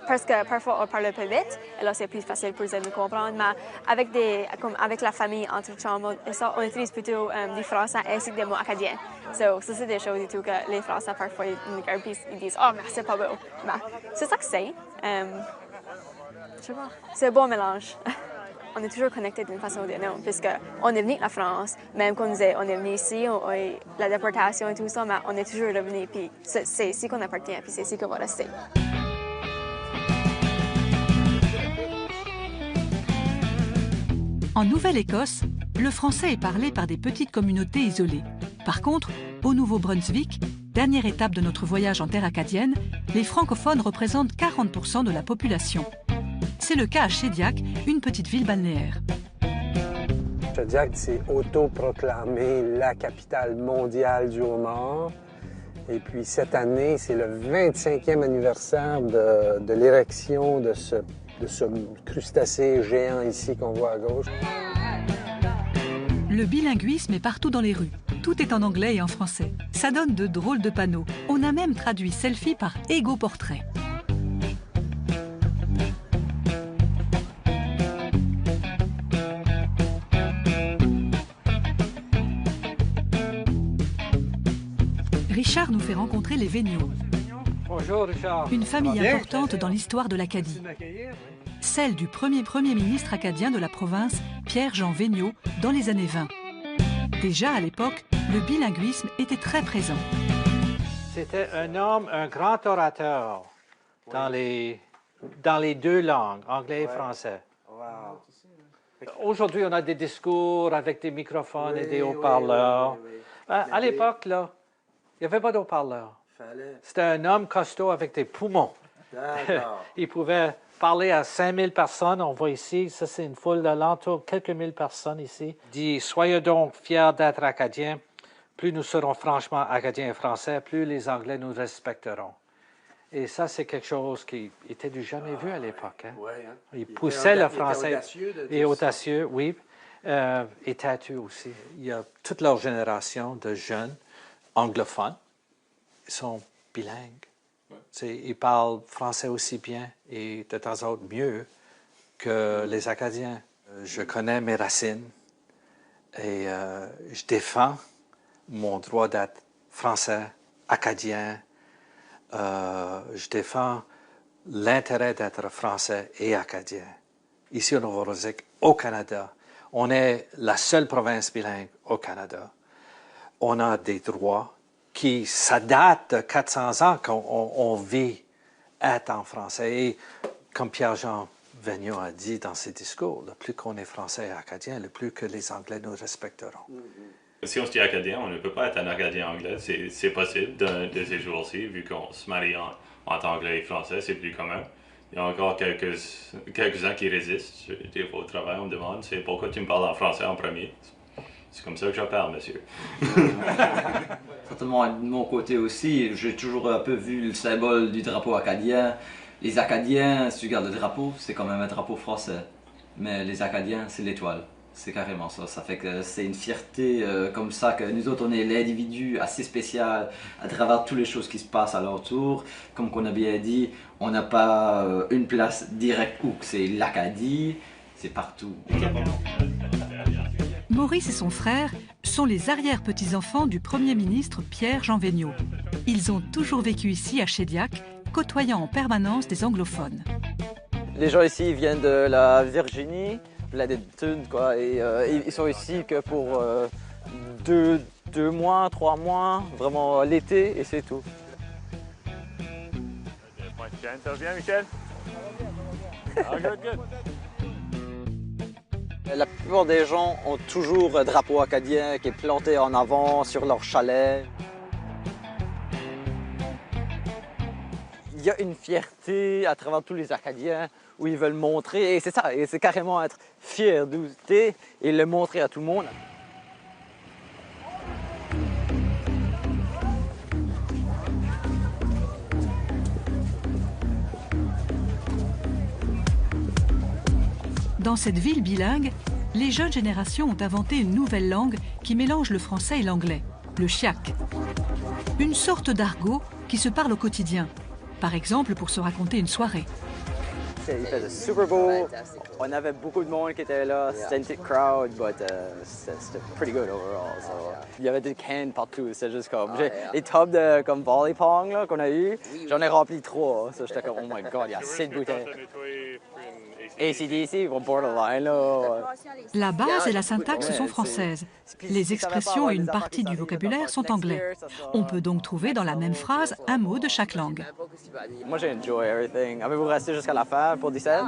Speaker 5: parce que parfois on parle un peu vite, et là c'est plus facile pour eux de comprendre. Mais avec la famille, entre chambres, on utilise plutôt du français ainsi que des mots acadiens. Ça, c'est des choses et tout que les Français parfois ils disent « Oh, mais c'est pas beau. » Mais c'est ça que c'est. C'est un bon mélange. On est toujours connectés d'une façon ou d'une autre, puisqu'on est venu de la France, même quand on est venu ici, la déportation et tout ça, mais on est toujours revenu, puis c'est ici qu'on appartient, puis c'est ici qu'on va rester.
Speaker 2: En Nouvelle-Écosse, le français est parlé par des petites communautés isolées. Par contre, au Nouveau-Brunswick, dernière étape de notre voyage en terre acadienne, les francophones représentent 40% de la population. C'est le cas à Shediac, une petite ville balnéaire.
Speaker 6: Shediac s'est autoproclamé la capitale mondiale du homard. Et puis cette année, c'est le 25e anniversaire de l'érection de ce crustacé géant ici qu'on voit à gauche.
Speaker 2: Le bilinguisme est partout dans les rues. Tout est en anglais et en français. Ça donne de drôles de panneaux. On a même traduit selfie par égo-portrait. Richard nous fait rencontrer les Véniaux.
Speaker 18: Bonjour, Richard.
Speaker 2: Une famille importante dans l'histoire de l'Acadie. Celle du premier ministre acadien de la province, Pierre-Jean Véniaux, dans les années 20. Déjà à l'époque, le bilinguisme était très présent.
Speaker 18: C'était un homme, un grand orateur dans les deux langues, anglais et français.
Speaker 6: Wow.
Speaker 18: Aujourd'hui, on a des discours avec des microphones et des haut-parleurs. À l'époque, là, il n'y avait pas de haut-parleurs. C'était un homme costaud avec des poumons. Il pouvait parler à 5000 personnes. On voit ici, ça c'est une foule d'alentour, quelques mille personnes ici. Il dit, soyez donc fiers d'être Acadiens. Plus nous serons franchement Acadiens et Français, plus les Anglais nous respecteront. Et ça, c'est quelque chose qui était du jamais vu à l'époque. Hein? Il poussait le français. Et audacieux, oui. Et têteux aussi. Il y a toute leur génération de jeunes anglophones. Ils sont bilingues. Ils parlent français aussi bien et de temps en temps mieux que les Acadiens. Je connais mes racines et je défends mon droit d'être français, acadien. Je défends l'intérêt d'être français et acadien. Ici au Nouveau-Brunswick, au Canada, on est la seule province bilingue au Canada. On a des droits qui, ça date de 400 ans qu'on vit être en français. Et comme Pierre-Jean Vigneault a dit dans ses discours, le plus qu'on est français et acadien, le plus que les Anglais nous respecteront.
Speaker 21: Si on se dit acadien, on ne peut pas être un acadien anglais. C'est possible de ces jours-ci, vu qu'on se marie entre anglais et français, c'est plus commun. Il y a encore quelques-uns qui résistent. Des fois au travail, on me demande, c'est pourquoi tu me parles en français en premier? C'est comme ça que je parle, monsieur.
Speaker 22: Certainement, de mon côté aussi, j'ai toujours un peu vu le symbole du drapeau acadien. Les Acadiens, si tu regardes le drapeau, c'est quand même un drapeau français. Mais les Acadiens, c'est l'étoile. C'est carrément ça. Ça fait que c'est une fierté comme ça, que nous autres, on est l'individu assez spécial à travers toutes les choses qui se passent à leur tour. Comme qu'on a bien dit, on n'a pas une place directe où c'est l'Acadie, c'est partout.
Speaker 2: Maurice et son frère sont les arrière-petits-enfants du Premier ministre Pierre-Jean Vigneault. Ils ont toujours vécu ici à Shediac, côtoyant en permanence des anglophones.
Speaker 23: Les gens ici viennent de la Virginie, plein d'études, quoi, et ils sont ici que pour 2 mois, 3 mois, vraiment l'été, et c'est tout.
Speaker 7: Ça va bien, Michel? Ah, good, good.
Speaker 23: La plupart des gens ont toujours un drapeau acadien qui est planté en avant sur leur chalet. Il y a une fierté à travers tous les Acadiens où ils veulent montrer, et c'est ça, et c'est carrément être fier d'où t'es et le montrer à tout le monde.
Speaker 2: Dans cette ville bilingue, les jeunes générations ont inventé une nouvelle langue qui mélange le français et l'anglais, le chiac. Une sorte d'argot qui se parle au quotidien, par exemple pour se raconter une soirée.
Speaker 23: Il fait le Super Bowl, on avait beaucoup de monde qui était là, c'était une petite crowd, mais c'était pretty good overall. So. Il y avait des cans partout, c'est juste comme... Les tubs de comme volley pong qu'on a eu, j'en ai rempli 3, so j'étais comme oh my god, il y a 6 bouteilles. AC/DC, borderline là.
Speaker 2: La base et la syntaxe sont françaises. Les expressions et une partie du vocabulaire sont anglais. On peut donc trouver dans la même phrase un mot de chaque langue.
Speaker 23: Moi j'ai enjoy everything. Avez-vous resté jusqu'à la fin pour 17?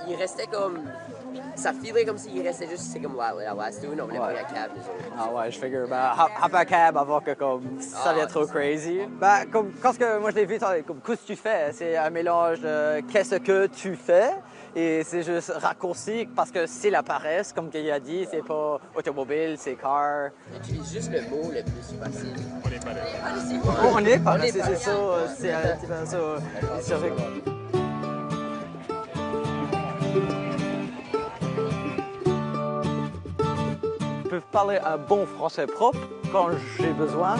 Speaker 24: Il restait comme... Ça filait comme s'il restait juste, c'est comme la last one, on voulait prendre un cab.
Speaker 23: Ah ouais, je figure, hop un cab avant que comme, ça devient trop crazy. Comme, quand moi je l'ai vu, comme qu'est-ce que tu fais? C'est un mélange de qu'est-ce que tu fais, et c'est juste raccourci parce que c'est la paresse, comme il a dit, c'est pas automobile, c'est car.
Speaker 24: On utilise juste le mot le plus facile.
Speaker 23: On est paressé, c'est ça, c'est un petit peu ça. Je peux parler un bon français propre quand j'ai besoin.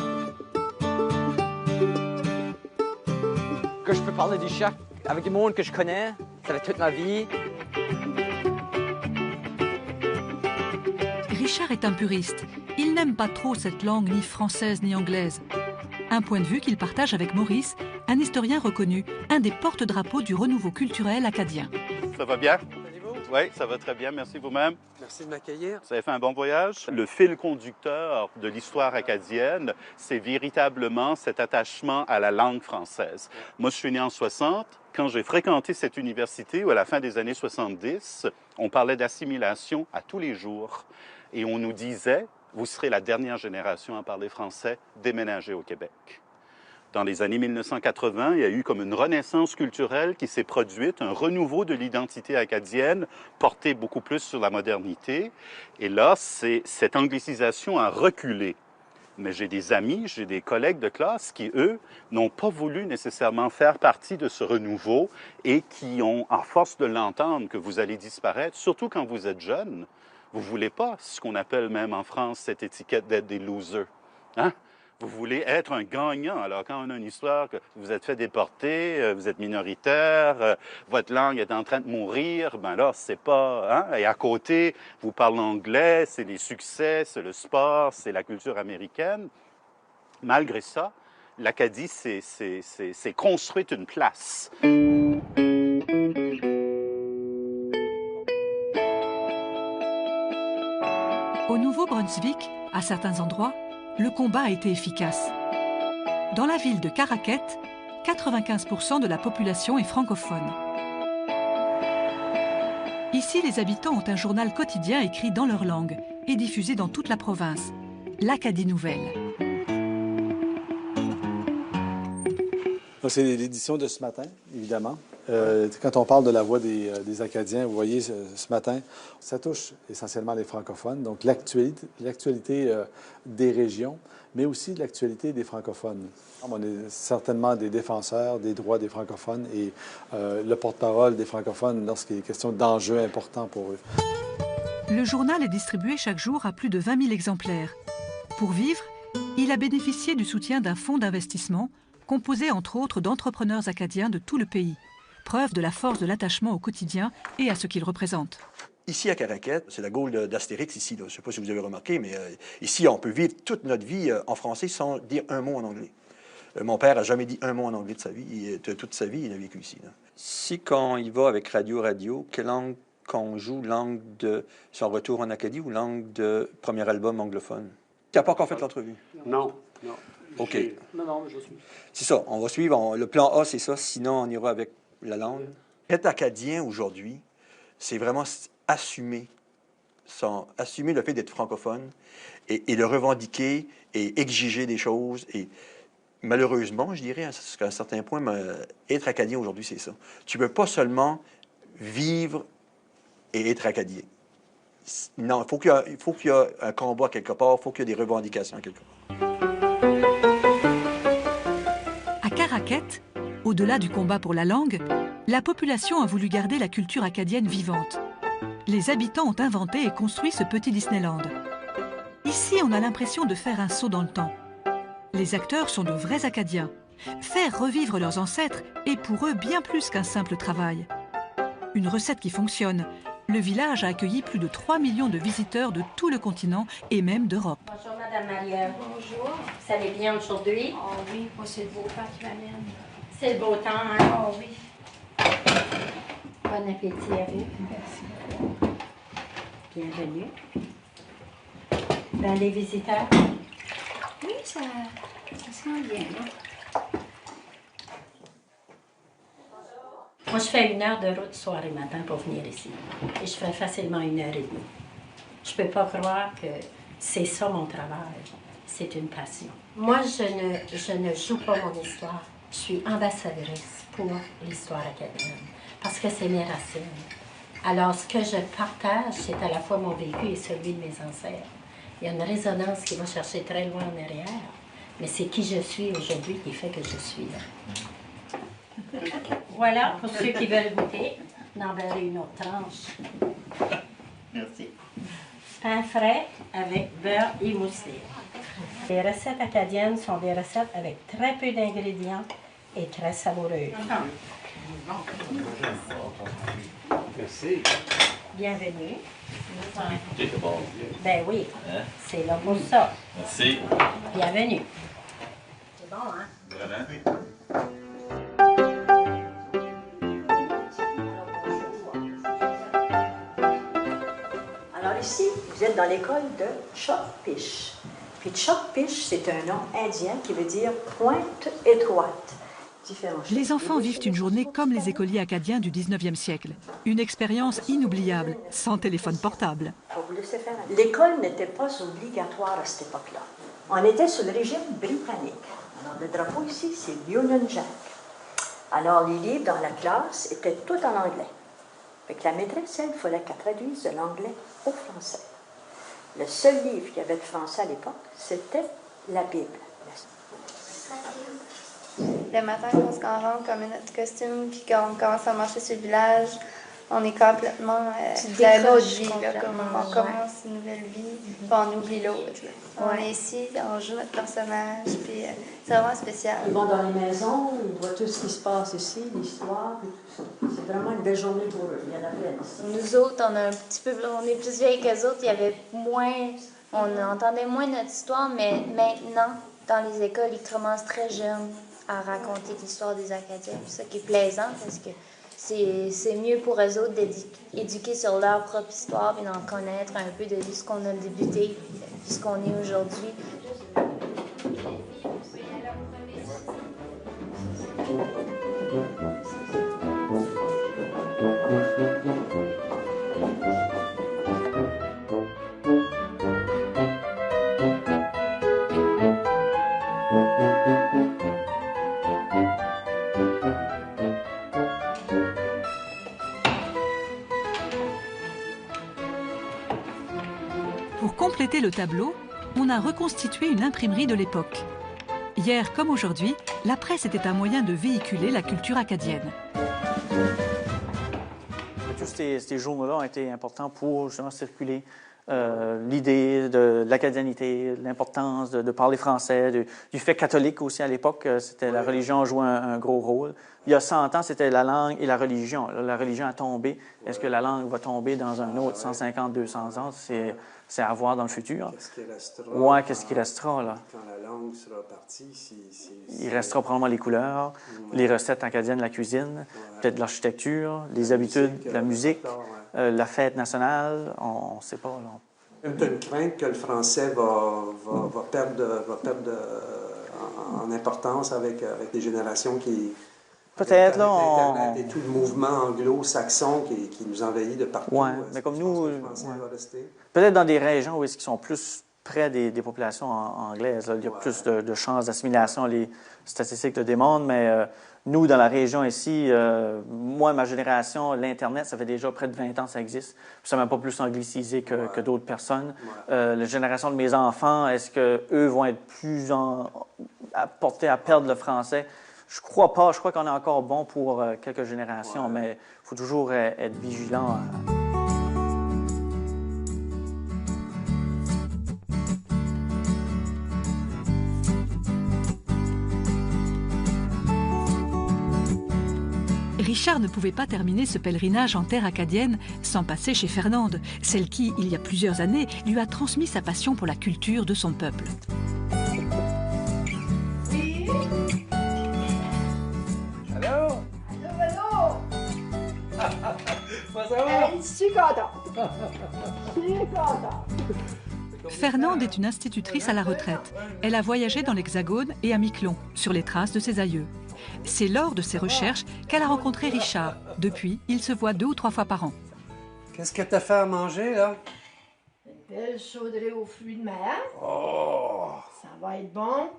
Speaker 23: Que je peux parler du chiac avec du monde que je connais, ça fait toute ma vie.
Speaker 2: Richard est un puriste. Il n'aime pas trop cette langue ni française ni anglaise. Un point de vue qu'il partage avec Maurice, un historien reconnu, un des porte-drapeaux du renouveau culturel acadien.
Speaker 25: Ça va bien? Oui, ça va très bien. Merci vous-même.
Speaker 6: Merci de m'accueillir.
Speaker 25: Vous avez fait un bon voyage. Le fil conducteur de l'histoire acadienne, c'est véritablement cet attachement à la langue française. Moi, je suis né en 60. Quand j'ai fréquenté cette université, où à la fin des années 70, on parlait d'assimilation à tous les jours. Et on nous disait, vous serez la dernière génération à parler français, déménagez au Québec. Dans les années 1980, il y a eu comme une renaissance culturelle qui s'est produite, un renouveau de l'identité acadienne porté beaucoup plus sur la modernité. Et là, cette anglicisation a reculé. Mais j'ai des amis, j'ai des collègues de classe qui, eux, n'ont pas voulu nécessairement faire partie de ce renouveau et qui ont, à force de l'entendre, que vous allez disparaître, surtout quand vous êtes jeune, vous ne voulez pas ce qu'on appelle même en France cette étiquette d'être des losers. Hein? Vous voulez être un gagnant. Alors, quand on a une histoire que vous êtes fait déporter, vous êtes minoritaire, votre langue est en train de mourir, ben là, c'est pas... Hein? Et à côté, vous parlez anglais, c'est les succès, c'est le sport, c'est la culture américaine. Malgré ça, l'Acadie s'est construite une place.
Speaker 2: Au Nouveau-Brunswick, à certains endroits, le combat a été efficace. Dans la ville de Caraquet, 95% de la population est francophone. Ici, les habitants ont un journal quotidien écrit dans leur langue et diffusé dans toute la province, l'Acadie Nouvelle.
Speaker 1: C'est l'édition de ce matin, évidemment. Quand on parle de la voix des Acadiens, vous voyez, ce matin, ça touche essentiellement les francophones. Donc, l'actualité des régions, mais aussi l'actualité des francophones. On est certainement des défenseurs des droits des francophones et le porte-parole des francophones lorsqu'il est question d'enjeux importants pour eux.
Speaker 2: Le journal est distribué chaque jour à plus de 20 000 exemplaires. Pour vivre, il a bénéficié du soutien d'un fonds d'investissement composé entre autres d'entrepreneurs acadiens de tout le pays. Preuve de la force de l'attachement au quotidien et à ce qu'il représente.
Speaker 4: Ici à Caraquet, c'est la Gaule d'Astérix ici. Là. Je ne sais pas si vous avez remarqué, mais ici, on peut vivre toute notre vie en français sans dire un mot en anglais. Mon père n'a jamais dit un mot en anglais de sa vie. Toute sa vie, il a vécu ici. Là. Si quand il va avec Radio, quelle langue qu'on joue, langue de son retour en Acadie ou langue de premier album anglophone? Tu n'as pas encore fait l'entrevue?
Speaker 6: Non, non.
Speaker 4: OK.
Speaker 6: Non, je suis.
Speaker 4: C'est ça, on va suivre. Le plan A, c'est ça. Sinon, on ira avec la langue. Être acadien aujourd'hui, c'est vraiment assumer le fait d'être francophone et le revendiquer et exiger des choses. Et malheureusement, je dirais, jusqu'à un certain point, être acadien aujourd'hui, c'est ça. Tu ne peux pas seulement vivre et être acadien. Non, il faut qu'il y ait un combat quelque part, il faut qu'il y ait des revendications quelque part.
Speaker 2: À Caraquet, au-delà du combat pour la langue, la population a voulu garder la culture acadienne vivante. Les habitants ont inventé et construit ce petit Disneyland. Ici, on a l'impression de faire un saut dans le temps. Les acteurs sont de vrais Acadiens. Faire revivre leurs ancêtres est pour eux bien plus qu'un simple travail. Une recette qui fonctionne. Le village a accueilli plus de 3 millions de visiteurs de tout le continent et même d'Europe.
Speaker 9: Bonjour, Madame Maria. Bonjour. Vous allez bien aujourd'hui? Oh oui, moi c'est le beau temps qui m'amène. C'est le beau temps, hein? Oh oui. Bon appétit à vous. Merci. Bienvenue. Ben, les visiteurs? Oui, ça sent bien, là. Moi, je fais 1 heure de route soir et matin pour venir ici. Et je fais facilement 1 heure et demie. Je peux pas croire que c'est ça mon travail. C'est une passion. Moi, je ne joue pas mon histoire. Je suis ambassadrice pour l'histoire acadienne. Parce que c'est mes racines. Alors, ce que je partage, c'est à la fois mon vécu et celui de mes ancêtres. Il y a une résonance qui va chercher très loin en arrière. Mais c'est qui je suis aujourd'hui qui fait que je suis là. Voilà, pour ceux qui veulent goûter, j'enverrai une autre tranche. Merci. Pain frais avec beurre émoussé. Les recettes acadiennes sont des recettes avec très peu d'ingrédients et très savoureuses.
Speaker 4: Merci.
Speaker 9: Bienvenue.
Speaker 21: C'est bon.
Speaker 9: Ben oui, c'est là pour ça.
Speaker 21: Merci.
Speaker 9: Bienvenue. C'est bon, hein?
Speaker 21: Vraiment?
Speaker 10: Alors ici, vous êtes dans l'école de Chokpish. Puis Chokpish, c'est un nom indien qui veut dire pointe étroite.
Speaker 2: Les enfants vivent une journée comme les écoliers acadiens du 19e siècle. Une expérience inoubliable, sans téléphone portable.
Speaker 10: L'école n'était pas obligatoire à cette époque-là. On était sous le régime britannique. Alors, le drapeau ici, c'est l'Union Jack. Alors, les livres dans la classe étaient tous en anglais. Fait que la maîtresse, elle, il fallait qu'elle traduise de l'anglais au français. Le seul livre qu'il y avait de français à l'époque, c'était la Bible.
Speaker 11: Le matin, on se rentre comme notre costume, puis qu'on commence à marcher sur le village,
Speaker 8: on est complètement dans une autre vie, là, comme on commence une nouvelle vie, puis on oublie l'autre. On est ici, on joue notre personnage, puis c'est vraiment spécial.
Speaker 10: Ils vont dans les maisons, on voit tout ce qui se passe ici, l'histoire et tout ça. C'est vraiment une belle journée pour eux, il y en a plein.
Speaker 8: Nous autres, on est plus vieilles qu'eux autres, il y avait moins, on entendait moins notre histoire, mais maintenant, dans les écoles, ils commencent très jeunes à raconter l'histoire des Acadiens. C'est ça qui est plaisant, parce que c'est mieux pour eux autres d'éduquer sur leur propre histoire et d'en connaître un peu de ce qu'on a débuté, puis ce qu'on est aujourd'hui.
Speaker 2: Pour compléter le tableau, on a reconstitué une imprimerie de l'époque. Hier comme aujourd'hui, la presse était un moyen de véhiculer la culture acadienne.
Speaker 11: Tous ces journaux-là ont été importants pour justement circuler l'idée de l'acadianité, l'importance de parler français, du fait catholique aussi à l'époque, la religion jouait un gros rôle. Il y a 100 ans, c'était la langue et la religion. La religion a tombé. Est-ce que la langue va tomber dans un autre 150, 200 ans? C'est à voir dans le futur.
Speaker 6: Qu'est-ce qui restera?
Speaker 11: Oui, qu'est-ce qui restera, là?
Speaker 6: Quand la langue sera partie,
Speaker 11: il restera probablement les couleurs, les recettes acadiennes de la cuisine, peut-être l'architecture, les habitudes, la musique, la fête nationale, on ne sait pas.
Speaker 6: Tu as une crainte que le français va perdre en importance avec les générations qui...
Speaker 11: Peut-être, là,
Speaker 6: Internet et tout le mouvement anglo-saxon qui nous envahit de partout.
Speaker 11: Oui, mais comme nous... Peut-être dans des régions où ils sont plus près des populations anglaises. Là, il y a plus de chances d'assimilation, les statistiques le démontrent, mais nous, dans la région ici, moi, ma génération, l'Internet, ça fait déjà près de 20 ans que ça existe. Puis ça ne m'a pas plus anglicisé que d'autres personnes. La génération de mes enfants, est-ce qu'eux vont être plus portés à perdre le français? Je crois pas. Je crois qu'on est encore bon pour quelques générations, mais il faut toujours être vigilant.
Speaker 2: Richard ne pouvait pas terminer ce pèlerinage en terre acadienne sans passer chez Fernande, celle qui, il y a plusieurs années, lui a transmis sa passion pour la culture de son peuple.
Speaker 10: Je suis contente. Je suis contente.
Speaker 2: Fernande est une institutrice à la retraite. Elle a voyagé dans l'Hexagone et à Miquelon, sur les traces de ses aïeux. C'est lors de ses recherches qu'elle a rencontré Richard. Depuis, ils se voient 2 ou 3 fois par an.
Speaker 6: Qu'est-ce que tu as fait à manger, là?
Speaker 10: Une belle chaudrée aux fruits de mer.
Speaker 6: Oh!
Speaker 10: Ça va être bon.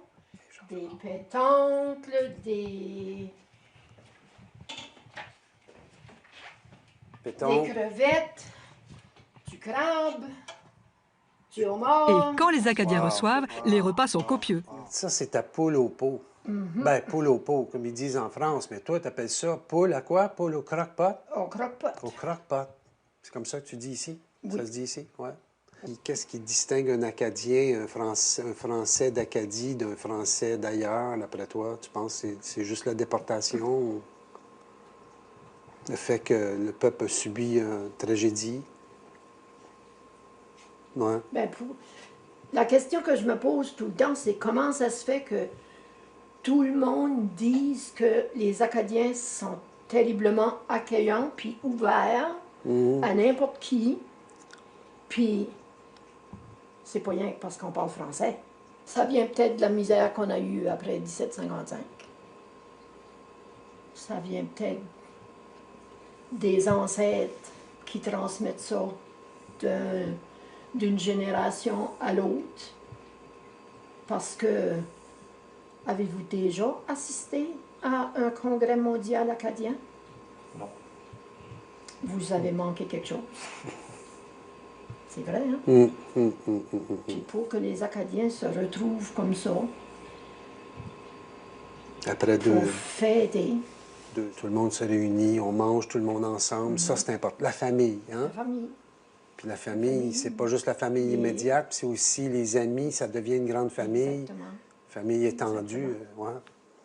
Speaker 10: Des pétoncles, des crevettes, du crabe, du homard.
Speaker 2: Et quand les Acadiens reçoivent, les repas sont copieux.
Speaker 6: Ça, c'est ta poule au pot. Ben, poule au pot, comme ils disent en France. Mais toi, tu appelles ça poule à quoi? Poule au croque-pot?
Speaker 10: Au croque-pot.
Speaker 6: Au croque-pot. C'est comme ça que tu dis ici?
Speaker 10: Oui.
Speaker 6: Ça se dit ici? Oui. Qu'est-ce qui distingue un Acadien, un Français d'Acadie d'un Français d'ailleurs, d'après toi? Tu penses que c'est juste la déportation ou le fait que le peuple a subi une tragédie? Ouais.
Speaker 10: Ben, la question que je me pose tout le temps, c'est comment ça se fait que tout le monde dise que les Acadiens sont terriblement accueillants puis ouverts à n'importe qui, puis c'est pas rien que parce qu'on parle français. Ça vient peut-être de la misère qu'on a eue après 1755. Ça vient peut-être des ancêtres qui transmettent ça d'une génération à l'autre. Parce que, avez-vous déjà assisté à un congrès mondial acadien?
Speaker 6: Non.
Speaker 10: Vous avez manqué quelque chose. C'est vrai, hein? Puis pour que les Acadiens se retrouvent comme ça,
Speaker 6: après
Speaker 10: pour fêter,
Speaker 6: Tout le monde se réunit, on mange tout le monde ensemble. Ça, c'est important. La famille, hein? La famille. Puis la famille, c'est pas juste la famille immédiate, c'est aussi les amis, ça devient une grande famille. Exactement. Famille étendue. Ouais.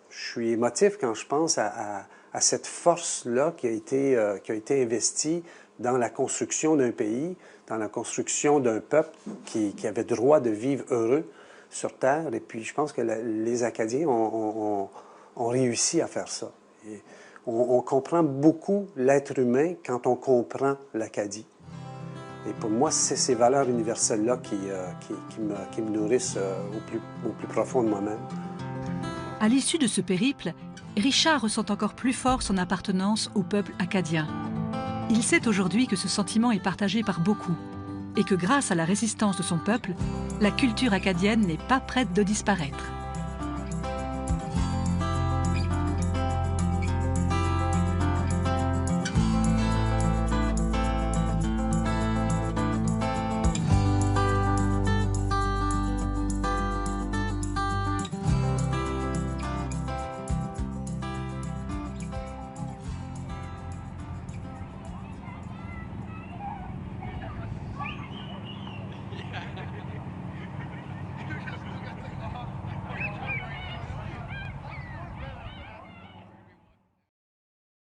Speaker 6: Je suis émotif quand je pense à cette force-là qui a été investie dans la construction d'un pays, dans la construction d'un peuple qui avait droit de vivre heureux sur Terre. Et puis, je pense que les Acadiens ont réussi à faire ça. Et on comprend beaucoup l'être humain quand on comprend l'Acadie. Et pour moi, c'est ces valeurs universelles-là qui me nourrissent au plus profond de moi-même.
Speaker 2: À l'issue de ce périple, Richard ressent encore plus fort son appartenance au peuple acadien. Il sait aujourd'hui que ce sentiment est partagé par beaucoup et que grâce à la résistance de son peuple, la culture acadienne n'est pas prête de disparaître.